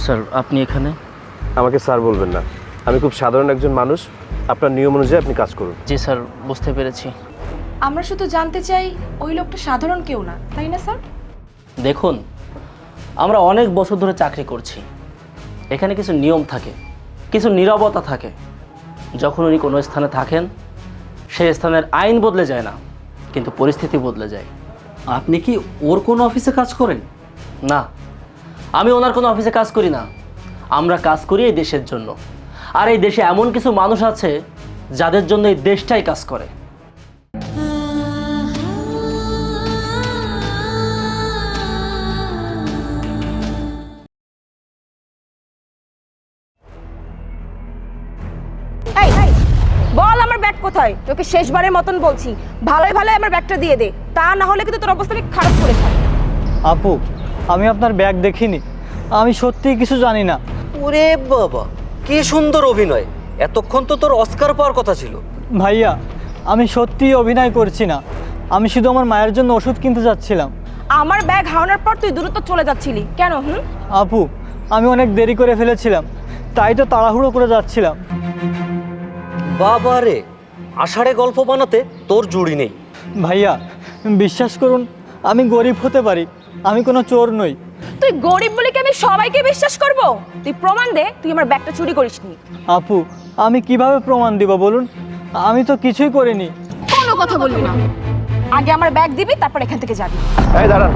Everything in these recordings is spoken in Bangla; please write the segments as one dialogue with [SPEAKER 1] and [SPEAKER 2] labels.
[SPEAKER 1] স্যার আপনি এখানে?
[SPEAKER 2] আমাকে স্যার বলবেন না, আমি খুব সাধারণ একজন মানুষ। আপনার নিয়ম অনুযায়ী আপনি কাজ করুন।
[SPEAKER 1] জি স্যার, বুঝতে পেরেছি।
[SPEAKER 3] আমরা শুধু জানতে চাই ওই লোকটা সাধারণ কেউ না, তাই না স্যার?
[SPEAKER 1] দেখুন, আমরা অনেক বছর ধরে চাকরি করছি। এখানে কিছু নিয়ম থাকে, কিছু নীরবতা থাকে। যখন উনি কোনো স্থানে থাকেন, সেই স্থানের আইন বদলে যায় না, কিন্তু পরিস্থিতি বদলে যায়।
[SPEAKER 4] আপনি কি ওর কোনো অফিসে কাজ করেন?
[SPEAKER 1] না, আমি ওনার কোনো অফিসে কাজ করি না। আমরা কাজ করি এই দেশের জন্য। আর এই দেশে এমন কিছু মানুষ আছে যাদের জন্য এই দেশটাই কাজ করে।
[SPEAKER 3] এই বল আমার ব্যাগ কোথায়? তোকে শেষবারের মতন বলছি, ভালোই ভালোই আমার ব্যাগটা দিয়ে দে, তা না হলে কিন্তু তোর অবস্থা খারাপ করে ছাড়।
[SPEAKER 5] আপু, আমি আপনার ব্যাগ দেখিনি, আমি সত্যিই কিছু জানি না।
[SPEAKER 4] ওরে বাবা, কি সুন্দর অভিনয়! এতক্ষণ তো তোর অস্কার পাওয়ার কথা ছিল।
[SPEAKER 5] ভাইয়া, আমি সত্যিই অভিনয় করছি না, আমি শুধু আমার মায়ের জন্য ওষুধ কিনতে যাচ্ছিলাম।
[SPEAKER 3] আমার ব্যাগ হারানোর পর তুই দ্রুত চলে যাচ্ছিলি কেন?
[SPEAKER 5] আপু, আমি অনেক দেরি করে ফেলেছিলাম, তাই তো তাড়াহুড়ো করে যাচ্ছিলাম।
[SPEAKER 4] বাবা রে, আষাঢ়ে গল্প বানাতে তোর জুড়ি নেই।
[SPEAKER 5] ভাইয়া, বিশ্বাস করুন, আমি গরিব হতে পারি, আমি কোনো চোর নই।
[SPEAKER 3] তুই গরিব বলে কি আমি সবাইকে বিশ্বাস করব? তুই প্রমাণ দে তুই আমার ব্যাগটা চুরি করিসনি।
[SPEAKER 5] আপু, আমি কিভাবে প্রমাণ দিব বলুন? আমি তো কিছুই করিনি।
[SPEAKER 3] কোনো কথা বলবি না, আগে আমার ব্যাগ দিবি, তারপর এখান থেকে যাবি।
[SPEAKER 2] এই দাঁড়ান,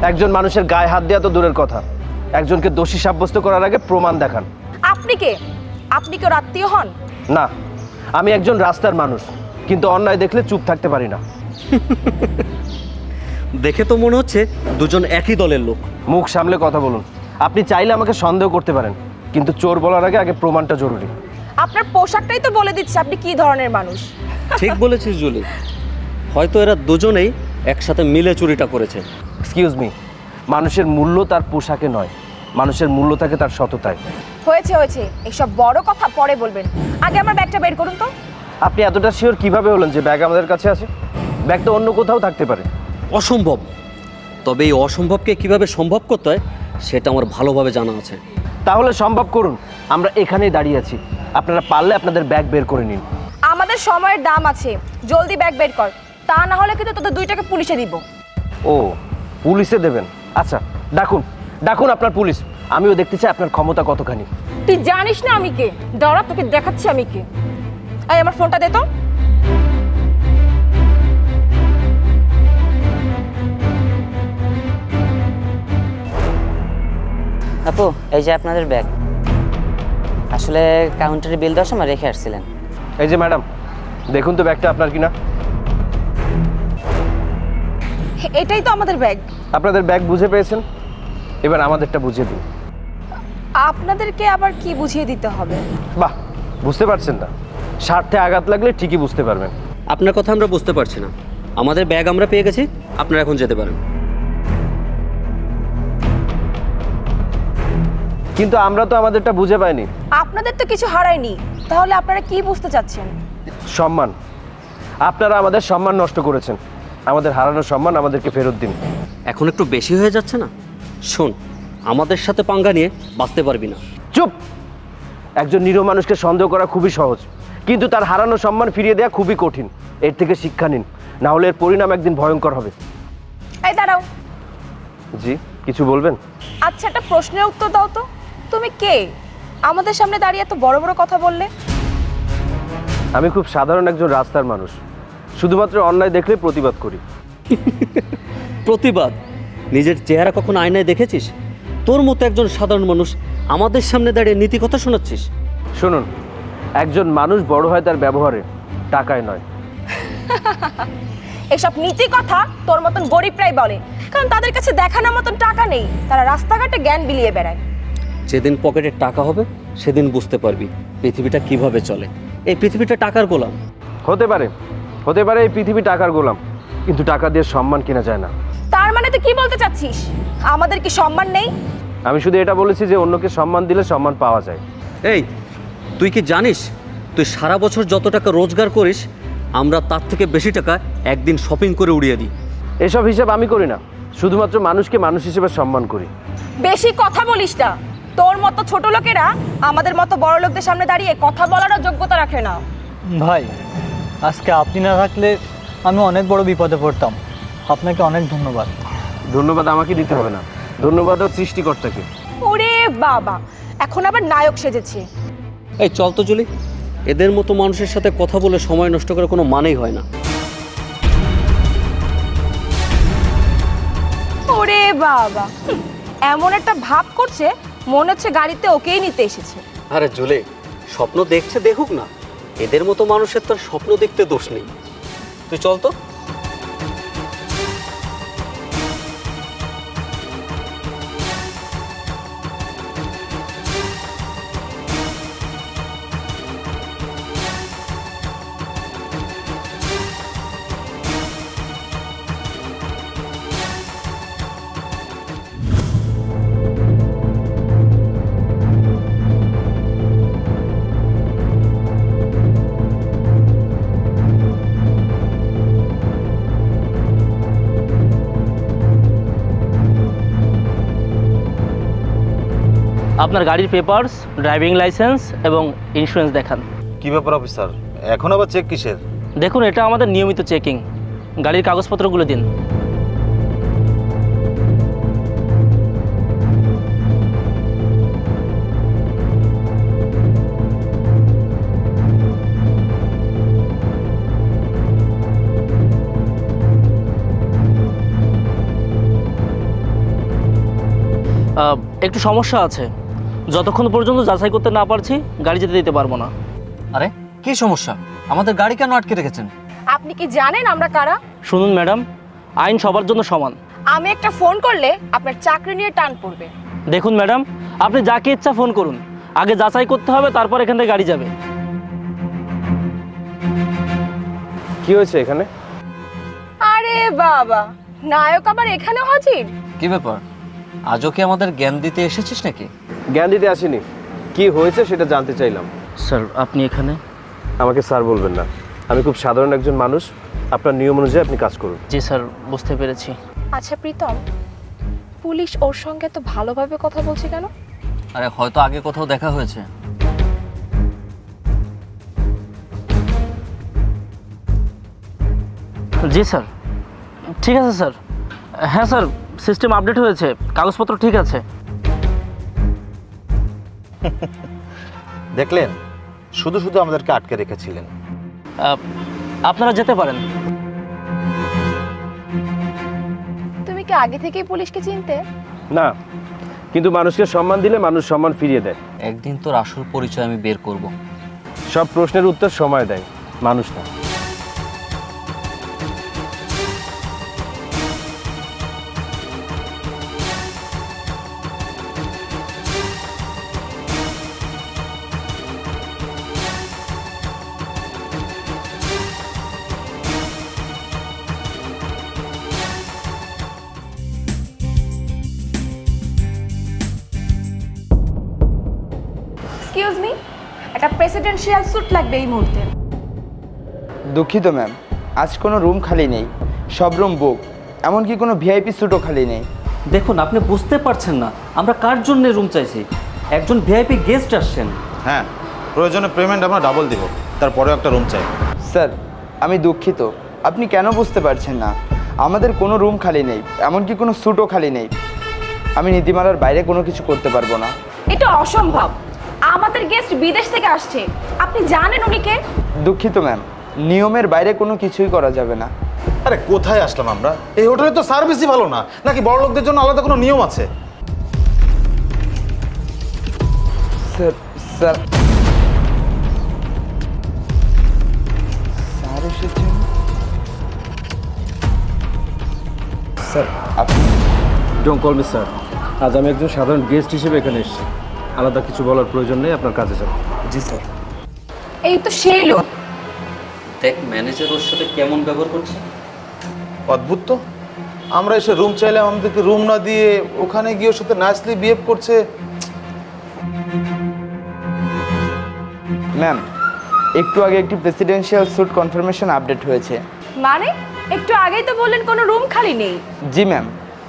[SPEAKER 2] একজন মানুষের গায়ে হাত দেওয়া তো দূরের কথা, একজনকে দোষী সাব্যস্ত করার আগে প্রমাণ দেখান।
[SPEAKER 3] আপনি কে? আপনি কি ওর আত্মীয় হন?
[SPEAKER 2] না, আমি একজন রাস্তার মানুষ, কিন্তু অন্যায় দেখলে চুপ থাকতে পারি না।
[SPEAKER 4] দেখে তো মনে হচ্ছে দুজন একই দলের লোক।
[SPEAKER 2] মুখ সামলে কথা বলুন। আপনি চাইলে আমাকে সন্দেহ করতে পারেন, কিন্তু চোর বলার আগে প্রমাণটা জরুরি।
[SPEAKER 3] আপনার পোশাকটাই তো বলে দিচ্ছে আপনি কি ধরনের মানুষ।
[SPEAKER 4] ঠিক বলেছিস জুলি, হয়তো এরা দুজনেই একসাথে মিলে চুরিটা করেছে।
[SPEAKER 2] এক্সকিউজ মি, মানুষের মূল্য তার পোশাকে নয়, মানুষের মূল্য থাকে তার সততায়।
[SPEAKER 3] হয়েছে হয়েছে, এইসব বড় কথা পরে বলবেন, আগে আমার ব্যাগটা বের করুন তো।
[SPEAKER 2] আপনি এতটা শিওর কিভাবে হলেন যে ব্যাগ আমাদের কাছে আছে? ব্যাগ তো অন্য কোথাও থাকতে পারে।
[SPEAKER 4] অসম্ভব। তবে এই অসম্ভবকে কিভাবে সম্ভব করতে হয় সেটা আমার ভালোভাবে জানা আছে।
[SPEAKER 2] তাহলে সম্ভব করুন, আমরা এখানেই দাঁড়িয়ে আছি, আপনারা পারলে আপনাদের ব্যাগ বের করে নিন।
[SPEAKER 3] আমাদের সময়ের দাম আছে, জলদি ব্যাগ বের কর, তা না হলে কিন্তু তোদের 2 টাকা পুলিশে দিব।
[SPEAKER 2] ও, পুলিশে দেবেন? আচ্ছা, ডাকুন ডাকুন আপনার পুলিশ, আমিও দেখতে চাই আপনার ক্ষমতা কতখানি।
[SPEAKER 3] তুই জানিস না আমি কে? দাঁড়া, তোকে দেখাচ্ছি আমি কে। এই আমার ফোনটা দে তো।
[SPEAKER 6] আপু, এই যে আপনাদের ব্যাগ। আসলে কাউন্টারে বিল দেওয়ার সময় রেখে আসছিলেন।
[SPEAKER 2] এই যে ম্যাডাম, দেখুন তো ব্যাগটা আপনার কিনা।
[SPEAKER 3] এটাই তো আমাদের ব্যাগ।
[SPEAKER 2] আপনাদের ব্যাগ বুঝে পেয়েছেন, এবার আমাদেরটা বুঝিয়ে দিন।
[SPEAKER 3] আপনাদেরকে আবার কি বুঝিয়ে দিতে হবে?
[SPEAKER 2] বাহ, বুঝতে পারছেন না? স্বার্থে আঘাত লাগলে ঠিকই বুঝতে পারবেন।
[SPEAKER 4] আপনার কথা আমরা বুঝতে পারছি না। আমাদের ব্যাগ আমরা পেয়ে গেছি, আপনারা এখন যেতে পারেন।
[SPEAKER 2] কিন্তু আমরা তো আমাদেরটা বুঝে পাইনি।
[SPEAKER 3] আপনাদের তো কিছু হারায়নি, তাহলে আপনারা কি বুঝতে চাচ্ছেন?
[SPEAKER 2] সম্মান। আপনারা আমাদের সম্মান নষ্ট করেছেন, আমাদের হারানো সম্মান আমাদেরকে ফেরত দিন।
[SPEAKER 4] এখন একটু বেশি হয়ে যাচ্ছে না? শোন, আমাদের সাথে পাঙ্গা নিয়ে বাঁচতে পারবি না।
[SPEAKER 2] চুপ! একজন নিরীহ মানুষকে সন্দেহ করা খুবই সহজ, কিন্তু তার হারানো সম্মান ফিরিয়ে দেওয়া খুবই কঠিন। এর থেকে শিক্ষা নিন, না হলে এর পরিণাম একদিন ভয়ঙ্কর হবে।
[SPEAKER 3] এই দাঁড়াও।
[SPEAKER 2] জি, কিছু বলবেন?
[SPEAKER 3] আচ্ছা, একটা প্রশ্নের উত্তর দাও তো। তুমি কে? আমাদের সামনে দাঁড়িয়ে এত বড় বড় কথা বললে।
[SPEAKER 2] আমি খুব সাধারণ একজন রাস্তার মানুষ, শুধুমাত্র অন্যায় দেখলে প্রতিবাদ করি।
[SPEAKER 4] প্রতিবাদ? নিজের চেহারা কখনো আয়নায় দেখেছিস? তোর মতো একজন সাধারণ মানুষ আমাদের সামনে দাঁড়িয়ে নীতি কথা শোনাচ্ছিস?
[SPEAKER 2] শুনুন, একজন মানুষ বড় হয় তার ব্যবহারে, টাকায় নয়।
[SPEAKER 3] এসব নীতি কথা তোর মতন গরিবরাই বলে, কারণ তাদের কাছে দেখানোর মতন টাকা নেই, তারা রাস্তাঘাটে জ্ঞান বিলিয়ে বেড়ায়।
[SPEAKER 4] যেদিন পকেটে টাকা হবে সেদিন বুঝতে পারবি পৃথিবীটা কিভাবে চলে। এই পৃথিবীটা টাকার গোলাম।
[SPEAKER 2] হতে পারে, হতে পারে এই পৃথিবী টাকার গোলাম, কিন্তু টাকা দিয়ে সম্মান কেনা যায় না।
[SPEAKER 3] তার মানে তুই কি বলতে চাচ্ছিস? আমাদের কি সম্মান নেই?
[SPEAKER 2] আমি শুধু এটা বলেছি যে অন্যকে সম্মান দিলে সম্মান পাওয়া যায়।
[SPEAKER 4] এই, তুই কি জানিস তুই সারা বছর যত টাকা রোজগার করিস আমরা তার থেকে বেশি টাকা একদিন শপিং করে উড়িয়ে দিই?
[SPEAKER 2] এসব হিসাব আমি করি না, শুধুমাত্র মানুষকে মানুষ হিসেবে সম্মান করি।
[SPEAKER 3] বেশি কথা বলিস না, তোর মতো ছোট লোকেরা আমাদের মতো বড় লোকদের সামনে দাঁড়িয়ে কথা বলারও যোগ্যতা রাখে না।
[SPEAKER 5] ভাই, আজকে আপনি না থাকলে আমি অনেক বড় বিপদে পড়তাম। আপনাকে অনেক ধন্যবাদ।
[SPEAKER 2] ধন্যবাদ আমাকে দিতে হবে না, ধন্যবাদ ওর সৃষ্টিকর্তাকে।
[SPEAKER 3] ওরে বাবা, এখন আবার নায়ক সেজেছে।
[SPEAKER 4] এই চল তো জুলি, এদের মতো মানুষের সাথে কথা বলে সময় নষ্ট করার কোনো মানেই হয় না।
[SPEAKER 3] ওরে বাবা, এমন একটা ভাব করছে মনে হচ্ছে গাড়িতে ওকেই নিতে এসেছে।
[SPEAKER 4] আরে জুলি, স্বপ্ন দেখছে দেখুক না, এদের মতো মানুষের তো আর স্বপ্ন দেখতে দোষ নেই। তুই চল তো।
[SPEAKER 1] আপনার গাড়ির পেপারস, ড্রাইভিং লাইসেন্স এবং ইন্স্যুরেন্স দেখান।
[SPEAKER 7] কি ব্যাপার অফিসার, এখন আবার চেক কিসের?
[SPEAKER 1] দেখুন, এটা আমাদের নিয়মিত চেকিং। গাড়ির কাগজপত্রগুলো দিন। একটু সমস্যা আছে, যতক্ষণ পর্যন্ত যাচাই করতে না পারছি গাড়ি যেতে দিতে পারবো না।
[SPEAKER 4] আরে কি সমস্যা? আমাদের গাড়ি কেন আটকে রেখেছেন?
[SPEAKER 3] আপনি কি জানেন আমরা কারা?
[SPEAKER 1] শুনুন ম্যাডাম, আইন সবার জন্য সমান।
[SPEAKER 3] আমি একটা ফোন করলে আপনার চাকরি নিয়ে টান পড়বে।
[SPEAKER 1] দেখুন ম্যাডাম, আপনি যাকে ইচ্ছা ফোন করুন, আগে যাচাই করতে হবে, তারপর এখান থেকে গাড়ি যাবে।
[SPEAKER 2] কি হয়েছে এখানে?
[SPEAKER 3] আরে বাবা, নায়ক আবার এখানেও হাজির।
[SPEAKER 4] কি ব্যাপার, আজও কি আমাদের জ্ঞান দিতে এসেছিস নাকি?
[SPEAKER 2] জ্ঞান দিতে আসিনি, কি হয়েছে সেটা জানতে চাইলাম।
[SPEAKER 1] স্যার, আপনি এখানে?
[SPEAKER 2] আমাকে স্যার বলবেন না, আমি খুব সাধারণ একজন মানুষ। আপনার নিয়ম অনুযায়ী আপনি কাজ করুন।
[SPEAKER 1] জি স্যার, বুঝতে পেরেছি।
[SPEAKER 3] আচ্ছা প্রীতম, পুলিশ ওর সঙ্গে তো ভালোভাবে কথা বলছে কেন?
[SPEAKER 4] আরে হয়তো আগে কোথাও দেখা হয়েছে।
[SPEAKER 1] জি স্যার, ঠিক আছে স্যার। হ্যাঁ স্যার, সিস্টেম আপডেট হয়েছে, কাগজপত্র ঠিক আছে।
[SPEAKER 7] দেখলেন, শুধু শুধু আমাদেরকে আটকে রেখেছিলেন।
[SPEAKER 1] আপনারা যেতে পারেন।
[SPEAKER 3] তুমি কি আগে থেকেই পুলিশকে চিনতে?
[SPEAKER 2] না, কিন্তু মানুষকে সম্মান দিলে মানুষ সম্মান ফিরিয়ে দেয়।
[SPEAKER 4] একদিন তোর আসল পরিচয় আমি বের করব।
[SPEAKER 2] সব প্রশ্নের উত্তর সময় দেয়, মানুষ না।
[SPEAKER 3] এক্সকিউজ মি, একটা প্রেসিডেন্সিয়াল স্যুট লাগবে এই মুহূর্তে।
[SPEAKER 8] দুঃখিত ম্যাম, আজ কোনো রুম খালি নেই, সব রুম বুক। এমনকি কোনো ভিআইপি স্যুটও খালি নেই।
[SPEAKER 4] দেখুন, আপনি বুঝতে পারছেন না আমরা কার জন্য রুম চাইছি। একজন ভিআইপি গেস্ট আসছেন।
[SPEAKER 7] হ্যাঁ, প্রয়োজনে পেমেন্ট আমরা ডাবল দিব, তারপরেও একটা রুম চাই।
[SPEAKER 8] স্যার, আমি দুঃখিত, আপনি কেন বুঝতে পারছেন না? আমাদের কোনো রুম খালি নেই, এমনকি কোনো স্যুটও খালি নেই। আমি নীতিমালার বাইরে কোনো কিছু করতে পারবো না।
[SPEAKER 3] এটা অসম্ভব, আমাদের গেস্ট বিদেশ থেকে আসছে, আপনি জানেন উনি কে?
[SPEAKER 8] দুঃখিত ম্যাম, নিয়মের বাইরে কোনো কিছুই করা যাবে না।
[SPEAKER 7] আরে কোথায় আসলাম আমরা? এই হোটেলে তো সার্ভিসই ভালো না, নাকি বড় লোকদের জন্য আলাদা কোনো নিয়ম আছে?
[SPEAKER 8] স্যার স্যার স্যার এসেছেন? স্যার আপনি?
[SPEAKER 2] Don't call me sir. আজ আমি একজন সাধারণ গেস্ট হিসেবে এখানে এসেছি, আলাদা কিছু বলার প্রয়োজন নেই, আপনার কাজে যান।
[SPEAKER 8] জি স্যার।
[SPEAKER 3] এই তো সেই লোক।
[SPEAKER 4] দেখ ম্যানেজার ওর সাথে কেমন ব্যবহার করছে।
[SPEAKER 7] অদ্ভুত তো, আমরা এসে রুম চাইলাম, আমাদেরকে রুম না দিয়ে ওখানে গিয়ে ওর সাথে নাইসলি বিহেভ করছে।
[SPEAKER 8] ম্যাম, একটু আগে একটি প্রেসিডেন্সিয়াল স্যুট কনফার্মেশন আপডেট হয়েছে।
[SPEAKER 3] মানে একটু আগেই তো বললেন কোনো রুম খালি নেই।
[SPEAKER 8] জি ম্যাম,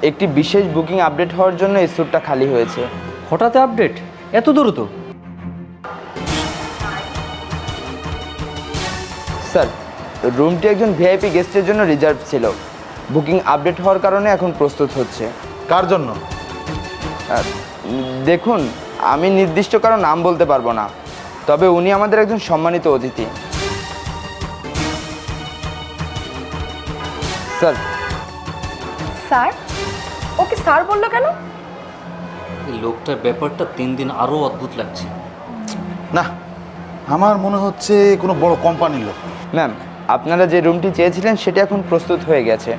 [SPEAKER 8] একটি বিশেষ বুকিং আপডেট হওয়ার জন্য এই স্যুটটা খালি হয়েছে।
[SPEAKER 4] হঠাৎ আপডেট এত দ্রুত?
[SPEAKER 8] স্যার, রুমটি একজন ভিআইপি গেস্টের জন্য রিজার্ভ ছিল। বুকিং আপডেট হওয়ার কারণে এখন প্রস্তুত হচ্ছে।
[SPEAKER 7] কার জন্য?
[SPEAKER 8] দেখুন, আমি নির্দিষ্ট কারো নাম বলতে পারবো না, তবে উনি আমাদের একজন সম্মানিত অতিথি। স্যার,
[SPEAKER 3] স্যার, ওকে স্যার বললো কেন?
[SPEAKER 4] এই লোকটার ব্যাপারটা দিন দিন আরও অদ্ভুত লাগছে।
[SPEAKER 7] না, আমার মনে হচ্ছে কোনো বড় কোম্পানির লোক।
[SPEAKER 8] ম্যাম, আপনারা যে রুমটি চেয়েছিলেন সেটি এখন প্রস্তুত হয়ে গেছে,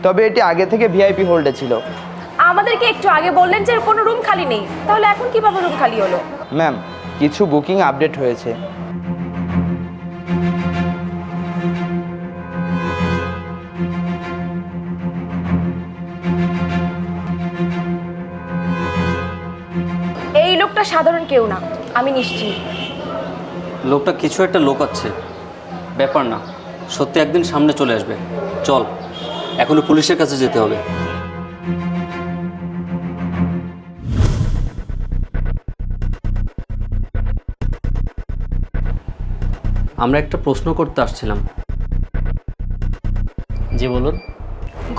[SPEAKER 8] তবে এটি আগে থেকে ভিআইপি হোল্ডে ছিল।
[SPEAKER 3] আমাদেরকে একটু আগে বললেন যে কোনো রুম খালি নেই, তাহলে এখন কিভাবে রুম খালি হলো?
[SPEAKER 8] ম্যাম, কিছু বুকিং আপডেট হয়েছে।
[SPEAKER 3] এই লোকটা সাধারণ কেউ না, আমি নিশ্চিত।
[SPEAKER 4] লোকটা কিছু একটা লোক আছে, ব্যাপার না, সত্যি একদিন সামনে চলে আসবে। চল, এখনো পুলিশের কাছে যেতে হবে। আমরা একটা প্রশ্ন করতে আসছিলাম।
[SPEAKER 1] জি বলুন।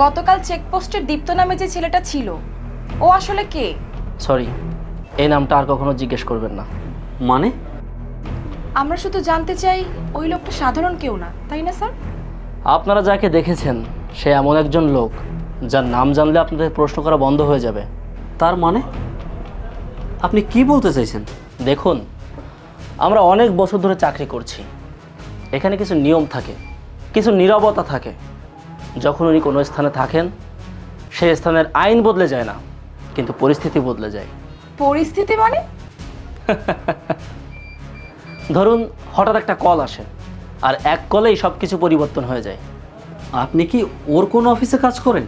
[SPEAKER 3] গতকাল চেকপোস্টের দীপ্ত নামে যে ছেলেটা ছিল, ও আসলে কে?
[SPEAKER 1] সরি, এই নামটা আর কখনো জিজ্ঞেস করবেন না।
[SPEAKER 4] মানে?
[SPEAKER 3] আমরা শুধু জানতে চাই ওই লোকটা সাধারণ কেউ না, তাই না স্যার?
[SPEAKER 1] আপনারা যাকে দেখেছেন সে এমন একজন লোক যার নাম জানলে আপনাদের প্রশ্ন করা বন্ধ হয়ে যাবে।
[SPEAKER 4] তার মানে আপনি কি বলতে চাইছেন?
[SPEAKER 1] দেখুন, আমরা অনেক বছর ধরে চাকরি করছি। এখানে কিছু নিয়ম থাকে, কিছু নীরবতা থাকে। যখন উনি কোনো স্থানে থাকেন সেই স্থানের আইন বদলে যায় না, কিন্তু পরিস্থিতি বদলে যায়।
[SPEAKER 3] পরিস্থিতি মানে?
[SPEAKER 1] ধরুন হঠাৎ একটা কল আসে, আর এক কলেই সব কিছু পরিবর্তন হয়ে যায়।
[SPEAKER 4] আপনি কি ওর কোনো অফিসে কাজ করেন?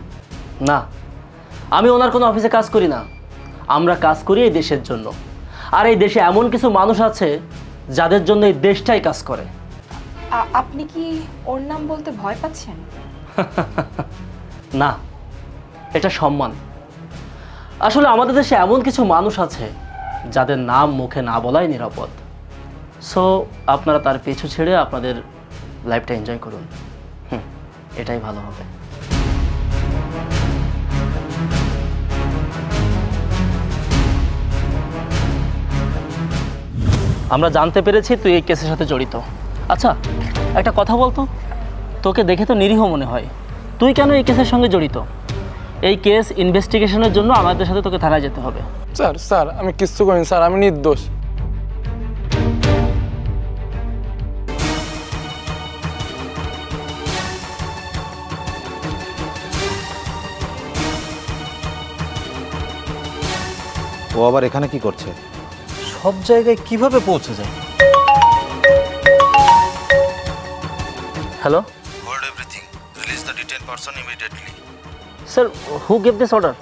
[SPEAKER 1] না, আমি ওনার কোনো অফিসে কাজ করি না। আমরা কাজ করি এই দেশের জন্য, আর এই দেশে এমন কিছু মানুষ আছে যাদের জন্য এই দেশটাই কাজ করে।
[SPEAKER 3] আপনি কি ওর নাম বলতে ভয় পাচ্ছেন?
[SPEAKER 1] না, এটা সম্মান। আসলে আমাদের দেশে এমন কিছু মানুষ আছে যাদের নাম মুখে না বলাই নিরাপদ। সো আপনারা তার পিছু ছেড়ে আপনাদের লাইফটা এনজয় করুন। এটাই ভালো হবে। আমরা জানতে পেরেছি তুই এই কেসের সাথে জড়িত। আচ্ছা, একটা কথা বলতো, তোকে দেখে তো নিরীহ মনে হয়, তুই কেন এই কেসের সঙ্গে জড়িত? এই কেস ইনভেস্টিগেশনের জন্য আমাদের সাথে তোকে থানায় যেতে হবে।
[SPEAKER 9] স্যার আমি কিচ্ছু করিনি স্যার, আমি নির্দোষ।
[SPEAKER 7] ও আবার এখানে কি করছে?
[SPEAKER 4] সব জায়গায় কিভাবে পৌঁছে যায়?
[SPEAKER 1] Hello
[SPEAKER 7] hold everything, release the detain person immediately.
[SPEAKER 1] Sir, who gave this order?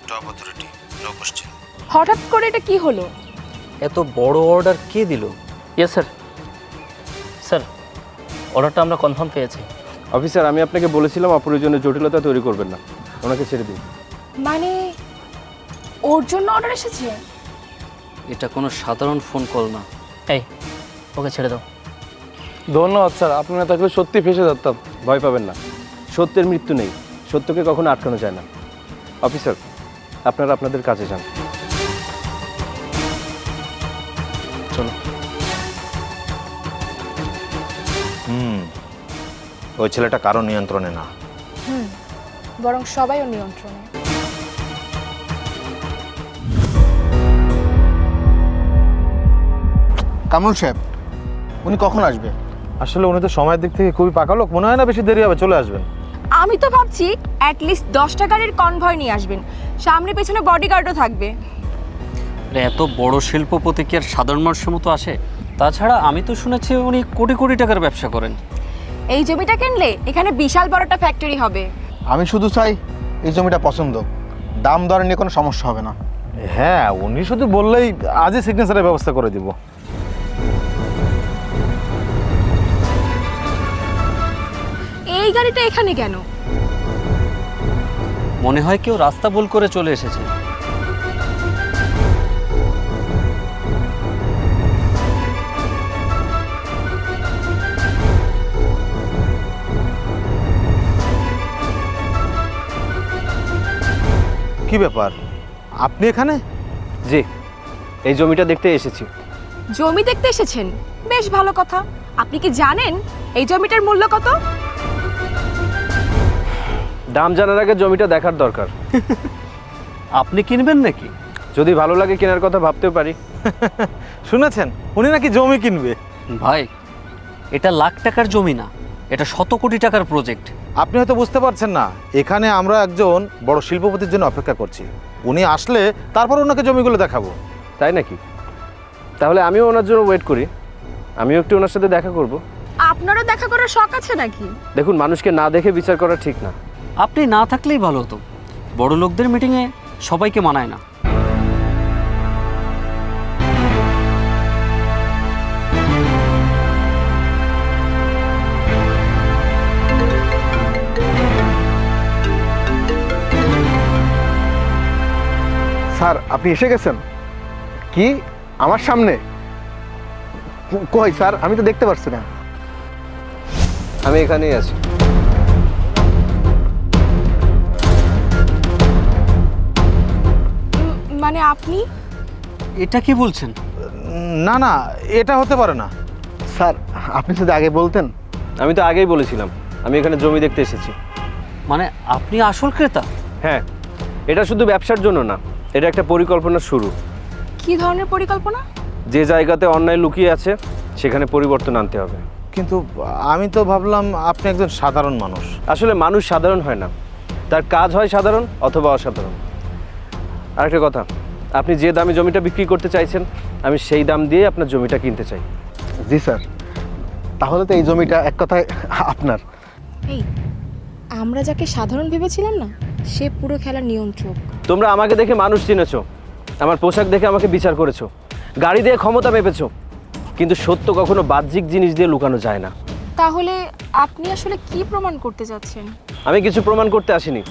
[SPEAKER 7] Top authority, no question.
[SPEAKER 3] হঠাৎ করে এটা কি হলো?
[SPEAKER 4] এত বড় অর্ডার কে দিল?
[SPEAKER 1] Yes sir. স্যার, অর্ডারটা আমরা কনফার্ম পেয়েছি।
[SPEAKER 2] অফিসার, আমি আপনাকে বলেছিলাম অপ্রয়োজনীয় জটিলতা তৈরি করবেন না, ওনাকে ছেড়ে দিন।
[SPEAKER 3] মানে ওর জন্য অর্ডার এসেছে?
[SPEAKER 4] এটা কোনো সাধারণ ফোন কল না।
[SPEAKER 1] এই, ওকে ছেড়ে দাও।
[SPEAKER 9] ধন্যবাদ স্যার, আপনি না থাকলে সত্যি ফেসে যেতাম।
[SPEAKER 2] ভয় পাবেন না, সত্যের মৃত্যু নেই, সত্যকে কখনো আটকানো যায় না। অফিসার, আপনারা আপনাদের কাজে যান।
[SPEAKER 1] চলো।
[SPEAKER 7] ওই ছেলেটা কারো নিয়ন্ত্রণে না।
[SPEAKER 3] বরং সবাই ওর নিয়ন্ত্রণে।
[SPEAKER 7] কামরুল সাহেব, উনি কখন আসবে? আসলে উনি তো সময়ের দিক থেকে খুবই পাকা লোক, মনে হয় না বেশি দেরি হবে, চলে আসবেন।
[SPEAKER 3] আমি তো ভাবছি অ্যাটলিস্ট 10টা গাড়ির কনভয় নিয়ে আসবেন, সামনে পেছনে বডিগার্ডও থাকবে।
[SPEAKER 4] এত বড় শিল্পপতি কি আর সাধারণ মানুষের মতো আসে? তাছাড়া আমি তো শুনেছি উনি কোটি কোটি টাকার ব্যবসা করেন।
[SPEAKER 3] এই জমিটা কিনলে এখানে বিশাল বড় একটা ফ্যাক্টরি হবে।
[SPEAKER 10] আমি শুধু চাই এই জমিটা পছন্দ, দাম দর নিয়ে কোনো সমস্যা হবে না।
[SPEAKER 7] হ্যাঁ, উনি শুধু বললেই আজই সিগনেচারের ব্যবস্থা করে দিব।
[SPEAKER 3] এই গাড়িটা এখানে কেন?
[SPEAKER 4] মনে হয় কেউ রাস্তা ভুল করে চলে এসেছে।
[SPEAKER 7] কি ব্যাপার, আপনি এখানে?
[SPEAKER 2] জি, এই জমিটা দেখতে এসেছি।
[SPEAKER 3] জমি দেখতে এসেছেন? বেশ ভালো কথা। আপনি কি জানেন এই জমিটার মূল্য কত?
[SPEAKER 2] দাম জানার আগে জমিটা দেখার দরকার।
[SPEAKER 4] আপনি কিনবেন নাকি?
[SPEAKER 2] যদি ভালো লাগে কেনার কথা ভাবতেও পারি।
[SPEAKER 7] শুনেছেন উনি নাকি জমি কিনবে?
[SPEAKER 4] ভাই, এটা লাখ টাকার জমি না, এটা শত কোটি টাকার প্রজেক্ট।
[SPEAKER 7] আপনি হয়তো বুঝতে পারছেন না, এখানে আমরা একজন বড় শিল্পপতির জন্য অপেক্ষা করছি। উনি আসলে তারপর ওনাকে জমিগুলো দেখাবো।
[SPEAKER 2] তাই নাকি? তাহলে আমিও ওনার জন্য ওয়েট করি, আমিও একটু ওনার সাথে দেখা করব।
[SPEAKER 3] আপনারও দেখা করার শখ আছে নাকি?
[SPEAKER 2] দেখুন, মানুষকে না দেখে বিচার করা ঠিক না।
[SPEAKER 4] আপনি না থাকলেই ভালো হতো। বড় লোকদের মিটিংয়ে সবাইকে মানায় না।
[SPEAKER 10] স্যার, আপনি এসে গেছেন? কি আমার সামনে? কই স্যার, আমি তো দেখতে পাচ্ছি না।
[SPEAKER 2] আমি এখানেই আছি।
[SPEAKER 3] মানে আপনি?
[SPEAKER 4] এটা কি বলছেন?
[SPEAKER 7] না না, এটা হতে পারে না।
[SPEAKER 10] স্যার, আপনি যদি আগে বলতেন।
[SPEAKER 2] আমি তো আগেই বলেছিলাম আমি এখানে জমি দেখতে এসেছি।
[SPEAKER 4] মানে আপনি আসল ক্রেতা?
[SPEAKER 2] হ্যাঁ, এটা শুধু ব্যবসার জন্য না, এটা একটা পরিকল্পনার শুরু।
[SPEAKER 3] কি ধরনের পরিকল্পনা?
[SPEAKER 2] যে জায়গাতে অন্যায় লুকিয়ে আছে সেখানে পরিবর্তন আনতে হবে।
[SPEAKER 7] কিন্তু আমি তো ভাবলাম আপনি একজন সাধারণ মানুষ।
[SPEAKER 2] আসলে মানুষ সাধারণ হয় না, তার কাজ হয় সাধারণ অথবা অসাধারণ। আরেকটা কথা, আপনি যে দামে জমিটা বিক্রি করতে চাইছেন আমি সেই দাম দিয়ে আপনার জমিটা কিনতে চাই।
[SPEAKER 10] জি স্যার, তাহলে তো এই জমিটা এক কথায় আপনার।
[SPEAKER 3] এই, আমরা যাকে সাধারণ ভেবেছিলাম না, সে পুরো খেলার নিয়ন্ত্রক।
[SPEAKER 2] তোমরা আমাকে দেখে মানুষ চিনেছো, আমার পোশাক দেখে আমাকে বিচার করেছো, গাড়ি দিয়ে ক্ষমতা মেপেছো, কিন্তু সত্য কখনো বাহ্যিক জিনিস দিয়ে লুকানো যায় না।
[SPEAKER 3] তাহলে আপনি আসলে কি প্রমাণ করতে যাচ্ছেন?
[SPEAKER 2] আমি কিছু প্রমাণ করতে আসিনি,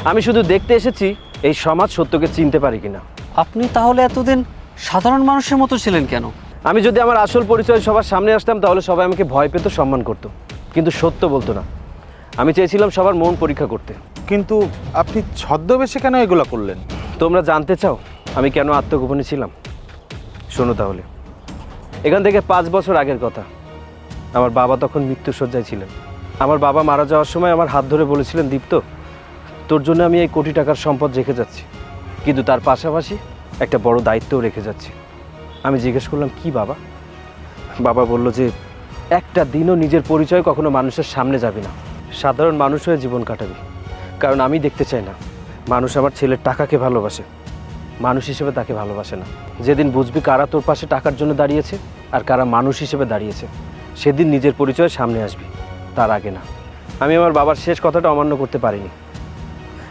[SPEAKER 2] আমি শুধু দেখতে এসেছি এই সমাজ সত্যকে চিনতে পারি কিনা।
[SPEAKER 4] আপনি তাহলে এতদিন সাধারণ মানুষের মতো ছিলেন কেন?
[SPEAKER 2] আমি যদি আমার আসল পরিচয় সবার সামনে আসতাম তাহলে সবাই আমাকে ভয় পেত, সম্মান করত, কিন্তু সত্য বলতো না। আমি চেয়েছিলাম সবার মন পরীক্ষা করতে।
[SPEAKER 7] কিন্তু আপনি ছদ্মবেশে কেন এগুলো করলেন?
[SPEAKER 2] তোমরা জানতে চাও আমি কেন আত্মগোপনে ছিলাম? শোনো তাহলে। এখান থেকে 5 বছর আগের কথা। আমার বাবা তখন মৃত্যুশয্যায় ছিলেন। আমার বাবা মারা যাওয়ার সময় আমার হাত ধরে বলেছিলেন, দীপ্ত, তোর জন্য আমি এই কোটি টাকার সম্পদ রেখে যাচ্ছি, কিন্তু তার পাশাপাশি একটা বড় দায়িত্বও রেখে যাচ্ছি। আমি জিজ্ঞেস করলাম, কি বাবা? বাবা বলল যে একটা দিনও নিজের পরিচয় কখনো মানুষের সামনে যাবি না, সাধারণ মানুষ হয়ে জীবন কাটাবি। কারণ আমি দেখতে চাই না মানুষ আমার ছেলের টাকাকে ভালোবাসে, মানুষ হিসেবে তাকে ভালোবাসে না। যেদিন বুঝবি কারা তোর পাশে টাকার জন্য দাঁড়িয়েছে আর কারা মানুষ হিসেবে দাঁড়িয়েছে, সেদিন নিজের পরিচয় সামনে আসবি, তার আগে না। আমি আমার বাবার শেষ কথাটা অমান্য করতে পারিনি,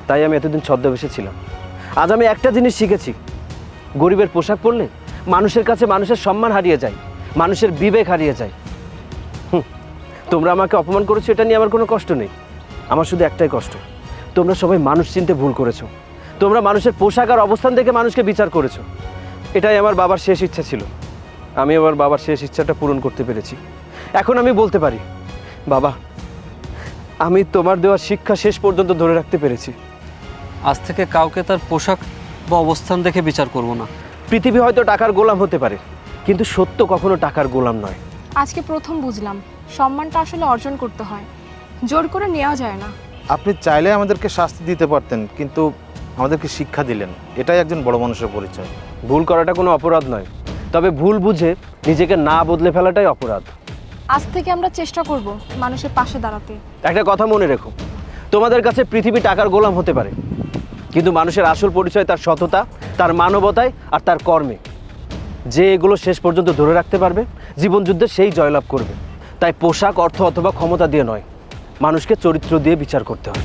[SPEAKER 2] তাই আমি এতদিন ছদ্মবেশে ছিলাম। আজ আমি একটা জিনিস শিখেছি, গরিবের পোশাক পরলে মানুষের কাছে মানুষের সম্মান হারিয়ে যায়, মানুষের বিবেক হারিয়ে যায়। তোমরা আমাকে অপমান করেছো, এটা নিয়ে আমার কোনো কষ্ট নেই। আমার শুধু একটাই কষ্ট, তোমরা সবাই মানুষ চিনতে ভুল করেছো। তোমরা মানুষের পোশাক আর অবস্থান দেখে মানুষকে বিচার করেছো। এটাই আমার বাবার শেষ ইচ্ছা ছিল, আমি আমার বাবার শেষ ইচ্ছাটা পূরণ করতে পেরেছি। এখন আমি বলতে পারি, বাবা, আমি তোমার দেওয়া শিক্ষা শেষ পর্যন্ত ধরে রাখতে পেরেছি।
[SPEAKER 4] আজ থেকে কাউকে তার পোশাক বা অবস্থান দেখে বিচার করব না।
[SPEAKER 2] পৃথিবী হয়তো টাকার গোলাম হতে পারে, কিন্তু সত্য কখনো টাকার গোলাম নয়।
[SPEAKER 3] আজকে প্রথম বুঝলাম সম্মানটা আসলে অর্জন করতে হয়, জোর করে নেওয়া যায় না।
[SPEAKER 7] আপনি চাইলে আমাদেরকে শাস্তি দিতে পারতেন, কিন্তু আমাদেরকে শিক্ষা দিলেন, এটাই একজন বড় মানুষের পরিচয়।
[SPEAKER 2] ভুল করাটা কোনো অপরাধ নয়, তবে ভুল বুঝে নিজেকে না বদলে ফেলাটাই অপরাধ।
[SPEAKER 3] আজ থেকে আমরা চেষ্টা করব মানুষের পাশে দাঁড়াতে।
[SPEAKER 2] একটা কথা মনে রেখো, তোমাদের কাছে পৃথিবী টাকার গোলাম হতে পারে, কিন্তু মানুষের আসল পরিচয় তার সততা, তার মানবতায় আর তার কর্মে। যে এগুলো শেষ পর্যন্ত ধরে রাখতে পারবে, জীবন যুদ্ধে সেই জয়লাভ করবে। তাই পোশাক, অর্থ অথবা ক্ষমতা দিয়ে নয়, মানুষকে চরিত্র দিয়ে বিচার করতে হয়।